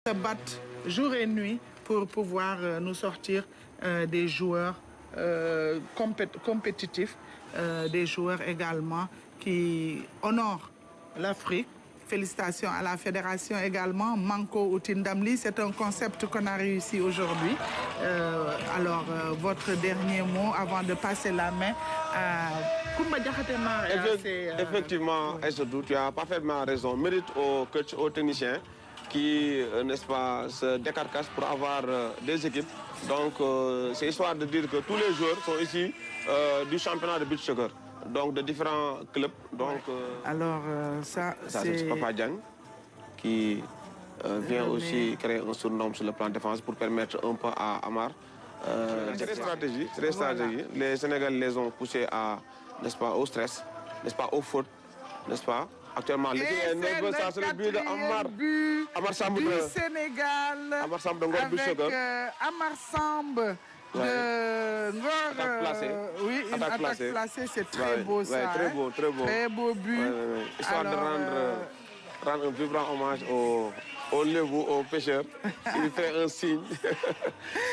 se battent jour et nuit pour pouvoir nous sortir des joueurs compétitifs, des joueurs également qui honorent l'Afrique. Félicitations à la fédération également. Manko Outindamli, c'est un concept qu'on a réussi aujourd'hui. Alors, votre dernier mot avant de passer la main à Koumba Diakhaté Mar. Effectivement, oui. Tu as parfaitement raison. Mérite aux techniciens qui, n'est-ce pas, se décarcassent pour avoir des équipes. Donc, c'est histoire de dire que tous les joueurs sont ici du championnat de beach soccer. Donc, de différents clubs. Donc, alors, ça c'est Papa Diagne qui vient aussi créer un surnom sur le plan de défense pour permettre un peu à Amar. C'est des stratégies. Voilà. Les Sénégalais les ont poussés à, n'est-ce pas, au stress, n'est-ce pas, aux fautes, n'est-ce pas. Actuellement, l'équipe est nerveuse, ça c'est le but de Amar Samb du Sénégal. Amar Samb de Ngor avec Amar Samb. Attaque placée. Oui, une attaque placée, c'est très beau ça. Très beau, très beau. Très beau but. Histoire de rendre un vibrant hommage au levou, aux pêcheurs. Il fait un signe.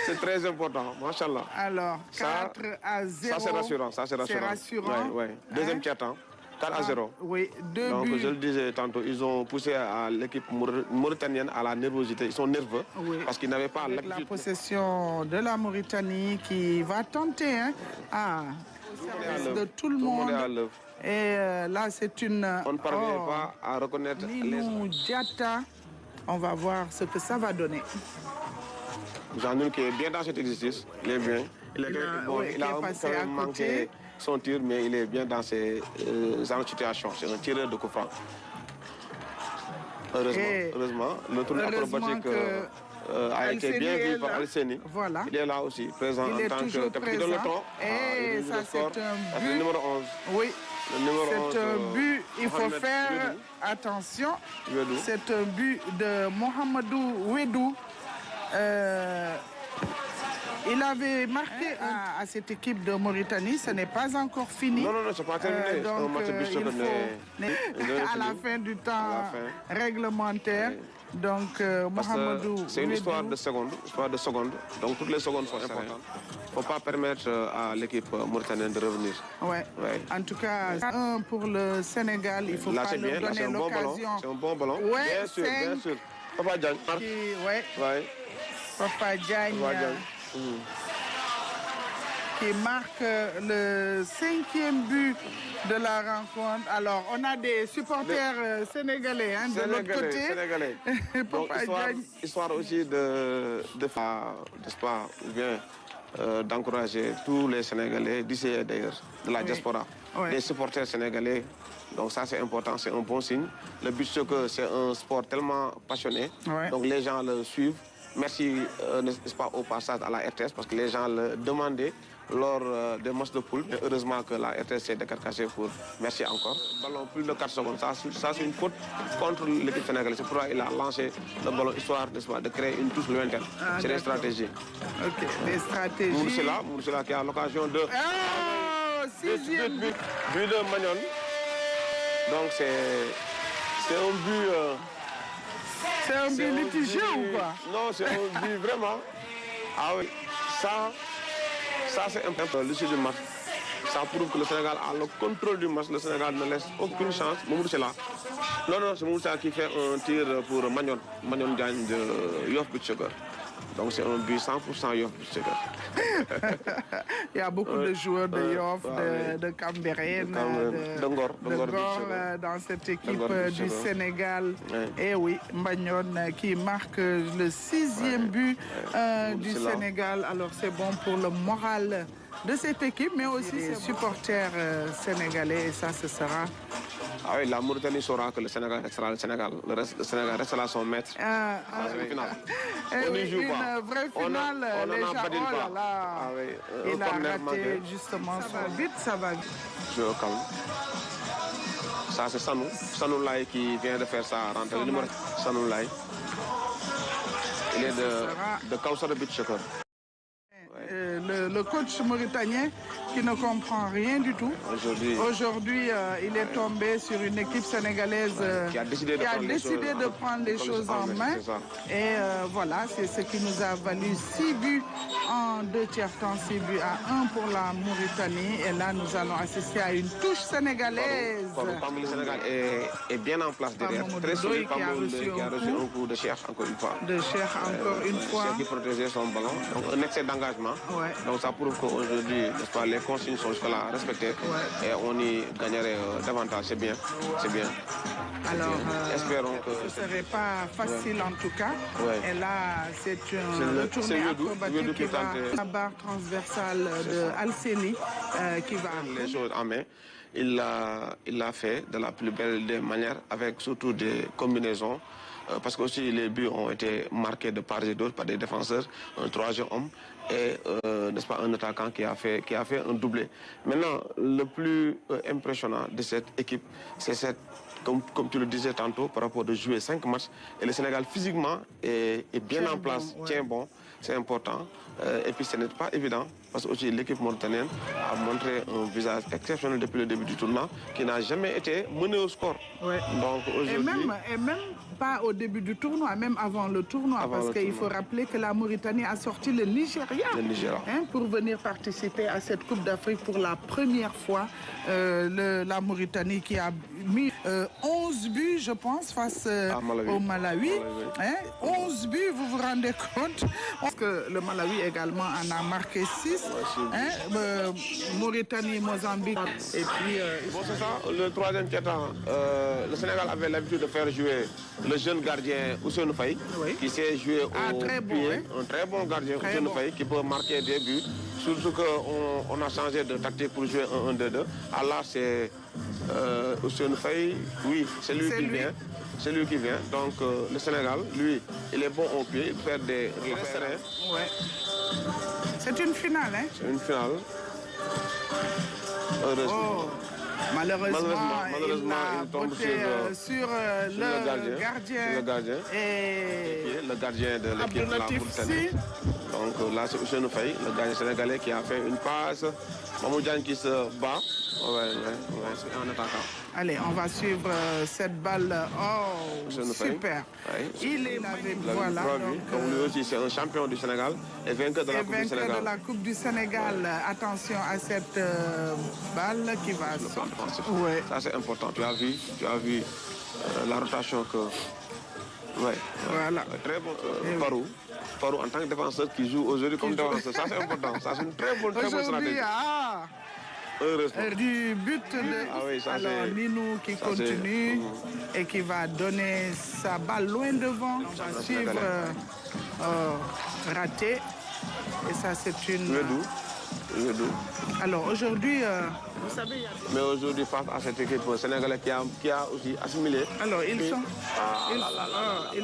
C'est très important, machallah. Alors, 4 à 0. Ça c'est rassurant, C'est rassurant. Deuxième tiers-temps. 4 à 0. Oui, 2 Donc, buts. je le disais tantôt, ils ont poussé à l'équipe mauritanienne à la nervosité. Ils sont nerveux parce qu'ils n'avaient pas l'habitude. La possession de la Mauritanie qui va tenter de tout le monde. Et là, c'est une... On ne parvient pas à reconnaître Ninou Diatta. On va voir ce que ça va donner. Jean-Nul qui est bien dans cet exercice. Il est bien. Il a passé à manqué son tir, mais il est bien dans ces situations. C'est un tireur de coup franc. Heureusement, le tour acrobatique a été bien vu par Al-Seni. Voilà. Il est là aussi, présent en tant que capitaine de l'OTAN. Et ça, c'est un but. Le numéro 11. Oui. C'est un but, il faut faire attention. C'est un but de Mohamedou Wedou. Il avait marqué à cette équipe de Mauritanie, ce n'est pas encore fini. Non, c'est pas terminé. Donc, à la fin du temps réglementaire. Donc, Mohamedou c'est une histoire de secondes. Donc, toutes les secondes sont importantes. Il ne faut pas permettre à l'équipe mauritanienne de revenir. Ouais. En tout cas, 1 pour le Sénégal, il ne faut pas leur donner l'occasion. C'est un bon ballon. Ouais, bien sûr. Papa Diagne. Papa Diagne. Qui marque le 5e but de la rencontre. Alors, on a des supporters sénégalais de l'autre côté. Sénégalais. Donc, histoire aussi d'encourager tous les Sénégalais d'ici et d'ailleurs, de la diaspora, les supporters sénégalais. Donc ça c'est important, c'est un bon signe. Le beach soccer c'est un sport tellement passionné, donc les gens le suivent. Merci, n'est-ce pas, au passage à la RTS parce que les gens le demandaient lors des matchs de poule. Mais heureusement que la RTS s'est décarcassée pour... Merci encore. Ballon plus de 4 secondes. Ça c'est une faute contre l'équipe sénégalaise. C'est pourquoi il a lancé le ballon histoire, n'est-ce pas, de créer une touche lointaine. C'est des stratégies. Ok, des stratégies. Moursela qui a l'occasion de... Sixième but. But de Magnon. Donc c'est un but... C'est un but litigieux ou quoi? Non, c'est un but vraiment. Ah oui, ça c'est important. L'issue du match, ça prouve que le Sénégal a le contrôle du match. Le Sénégal ne laisse aucune chance. Mamoudou c'est là. Non, c'est Mamoudou qui fait un tir pour Magnon Diagne de Yoff Beach Soccer. Donc c'est un but 100% Yoff Beach Soccer. Il y a beaucoup de joueurs de Yoff, de Cambérène, de Ngor dans cette équipe du Sénégal. Et oui, Magnon qui marque le 6e but du Sénégal. Alors c'est bon pour le moral de cette équipe, mais aussi des supporters sénégalais. Et ça, ce sera... Ah oui, la Mauritanie saura que le Sénégal restera le Sénégal. Le Sénégal restera son maître. On n'y joue pas. Une vraie finale, les gens, oh là là. Il a raté justement son but, ça va vite. Je calme. Ça, c'est Sanou Lai qui vient de faire sa rentrée. Le numéro Sanou Lai. Il est de Kaussar Beach Soccer. le coach mauritanien qui ne comprend rien du tout. Aujourd'hui, il est tombé sur une équipe sénégalaise qui a décidé de prendre les choses en main. Et voilà, c'est ce qui nous a valu 6 buts en 2 tiers-temps, 6 buts à 1 pour la Mauritanie. Et là, nous allons assister à une touche sénégalaise. Parmi le Sénégal est bien en place derrière. Très solide, qui a reçu un coup de Cheikh, encore une fois. De Cheikh, encore une fois. Cheikh qui protégeait son ballon. Donc, un excès d'engagement. Ouais. Donc, ça prouve qu'aujourd'hui, les consignes sont jusque-là respectées. Ouais. Et on y gagnerait davantage. C'est bien. C'est bien. Alors, espérons que ce ne serait pas facile en tout cas. Ouais. Et là, c'est une retournée acrobatique qui va la barre transversale de Alceli qui va les choses en main. Il l'a fait de la plus belle des manières, avec surtout des combinaisons, parce que aussi les buts ont été marqués de part et d'autre par des défenseurs, un troisième homme et n'est-ce pas, un attaquant qui a fait un doublé. Maintenant, le plus impressionnant de cette équipe, c'est cette, comme tu le disais tantôt, par rapport de jouer 5 matchs, et le Sénégal physiquement est bien en place, tient bon, c'est important. Et puis ce n'est pas évident, parce que aussi l'équipe mauritanienne a montré un visage exceptionnel depuis le début du tournoi, qui n'a jamais été mené au score. Ouais. Donc aujourd'hui... Et même pas au début du tournoi, même avant le tournoi, parce qu'il faut rappeler que la Mauritanie a sorti le Nigeria, pour venir participer à cette Coupe d'Afrique pour la première fois. La Mauritanie qui a mis 11 buts, je pense, face au Malawi. 11 buts, vous vous rendez compte? Parce que le Malawi également en a marqué 6. Mauritanie, Mozambique. Et puis, bon, c'est ça, le troisième quart-temps. Le Sénégal avait l'habitude de faire jouer le jeune gardien Ousseynou Faye, qui s'est joué au pied. Un très bon gardien, Ousseynou Faye, qui peut marquer des buts. Surtout qu'on a changé de tactique pour jouer un 1-2-2. Alors c'est Ousseynou Faye, oui, c'est lui qui vient. C'est lui qui vient. Donc le Sénégal, lui, il est bon au pied, il fait des repères. Ouais. C'est une finale, hein? C'est une finale. Heureusement. Oh. Malheureusement, il tombe sur le gardien. Et le gardien de l'équipe de la Mauritanie. Donc là, c'est Ousseynou Faye, le gardien sénégalais, qui a fait une passe. Mamou Diagne qui se bat. C'est un attaquant. Allez, on va suivre cette balle. Oh, super. Il est avec, voilà. Comme lui aussi, c'est un champion du Sénégal et vainqueur de la Coupe du Sénégal. De la Coupe du Sénégal. Attention à cette balle qui va sortir. Ouais. Ça, c'est important. Tu as vu la rotation que... Voilà. Très bon. Parou, en tant que défenseur qui joue aujourd'hui comme défenseur, ça c'est important. Ça c'est une très bonne stratégie. Heureusement. Du but de alors Ninou qui continue et qui va donner sa balle loin devant. On va suivre raté. Et ça c'est une... Alors aujourd'hui, vous savez... Mais aujourd'hui, face à cette équipe sénégalaise qui a aussi assimilé... Alors ils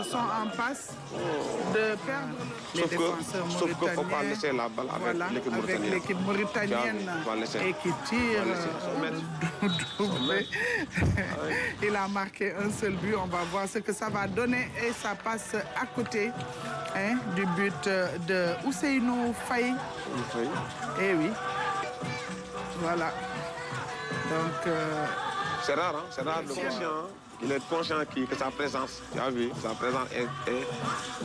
sont en passe de perdre les défenseurs mauritaniens. Sauf qu'il ne faut pas laisser la balle avec l'équipe mauritanienne. Et qui tire doublé. Il a marqué un seul but. On va voir ce que ça va donner. Et ça passe à côté du but de Ousseynou Faye. Eh oui. Voilà. Donc... c'est rare, hein? C'est rare de conscient. Il est conscient que sa présence, tu as vu, sa présence est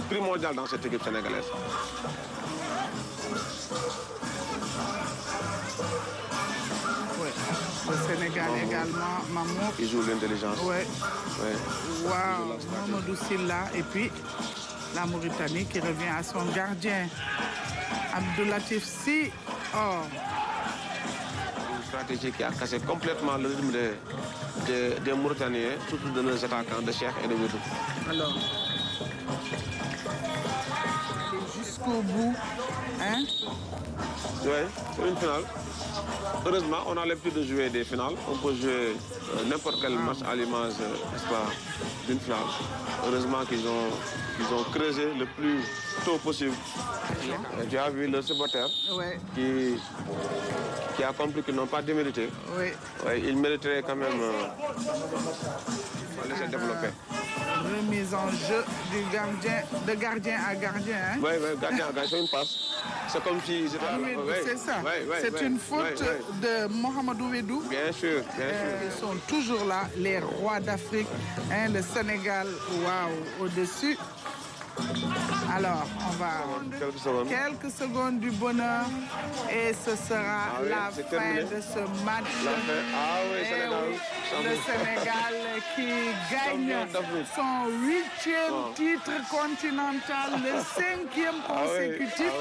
primordiale dans cette équipe sénégalaise. Oui. Le Sénégal également, Mamour. Il joue l'intelligence. Oui. Waouh, Mamadou Silla. Et puis, la Mauritanie qui revient à son gardien, Abdoulatif Sy. Oh. Une stratégie qui a cassé complètement le rythme des Mauritaniens, surtout de nos attaquants de Cheikh et de Wedou. Alors, jusqu'au bout, hein? Oui, c'est une finale. Heureusement, on a l'habitude de jouer des finales. On peut jouer n'importe quel match à l'image, n'est-ce pas, d'une finale. Heureusement qu'ils ont creusé le plus tôt possible. Tu as vu le supporter qui a compris qu'ils n'ont pas démérité. Oui. Ils mériteraient quand même de laisser développer. remise en jeu de gardien à gardien. Hein? Oui, gardien à gardien, c'est une passe. C'est comme si c'était c'est ça. C'est une faute de Mohamedou Wedou. Bien sûr, Ils sont toujours là, les rois d'Afrique. Hein, le Sénégal, waouh, au-dessus. Alors, on va... Quelques secondes du bonheur et ce sera la fin de ce match. Le Sénégal qui gagne son 8e titre continental, le 5e consécutif.